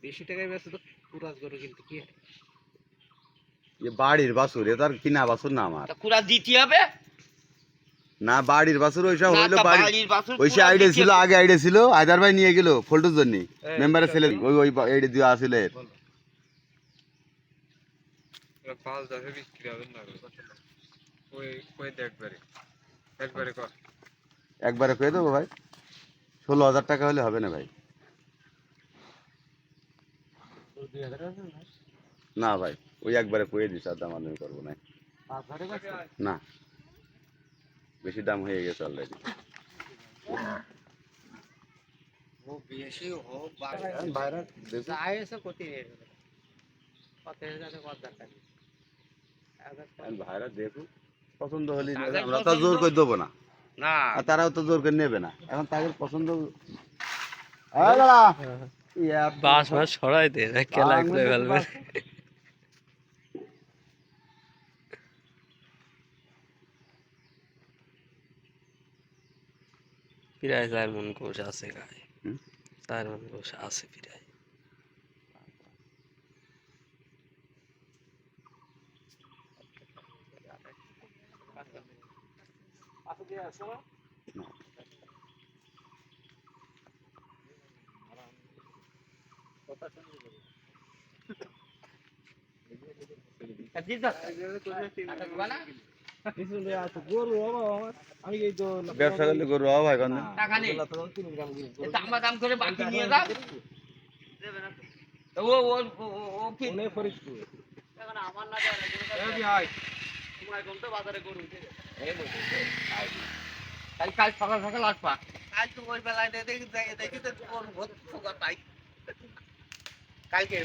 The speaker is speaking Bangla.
বেশি টাকায় বেচে তো কুরাজ গরু কিন্তু কি এ বাড়ির বাছুর, এ তার কিনা বাছুর না আমার। কুরাজ দিতে হবে না বাড়ির বাছুর, ওইসব না, হইলো তা বাড়ির। বাড়ির বাছুর ওইসব কুরাজ আইডিয়া দিতে ছিল, হবে। আগে আইডিয়া ছিল, হায়দার ভাই নিয়ে গেল ফল্টুর জন্য, মেম্বারের ছেলে ওই ওই আইডিয়া দিয়ে আসলে। পাঁচ দশে বিক্রি হবে না, ওই ওই দেখবারে একবারে কর। একবারে পেয়ে দেবো ভাই, 16,000 টাকা হলে হবে না ভাই? না ভাই, ওই একবারে পেয়ে দিস, আর দাম আমি করবো না। না, বেশি দাম হয়ে গেছে অলরেডি। ও বেশি হোক বাইরে যায় এসে কোটি কত হাজার কত টাকা ভাইরা দেখুন, পছন্দ হলে আমরা তো জোর করে দেবো না, না আর তারাও তো জোর করে নেবে না। এখন তাদের পছন্দ। বাস বাস সরাই দে, খেলা করে ফেলবে। প্রায় 4 মণ গোশ আছে গায়ে, 4 মণ গোশ আছে প্রায়। ব্যবসা করলে গরু হওয়া ভাই কন টাকা নেই দাম দাম করে বাকি নিয়ে যাও ও ও ও কি এখন আমার না বাজারে গরু কাল কাল সকাল সকাল আসবা কাল তো ওই বেলায় দেখি দেখি তো গরু ভর্তি কালকে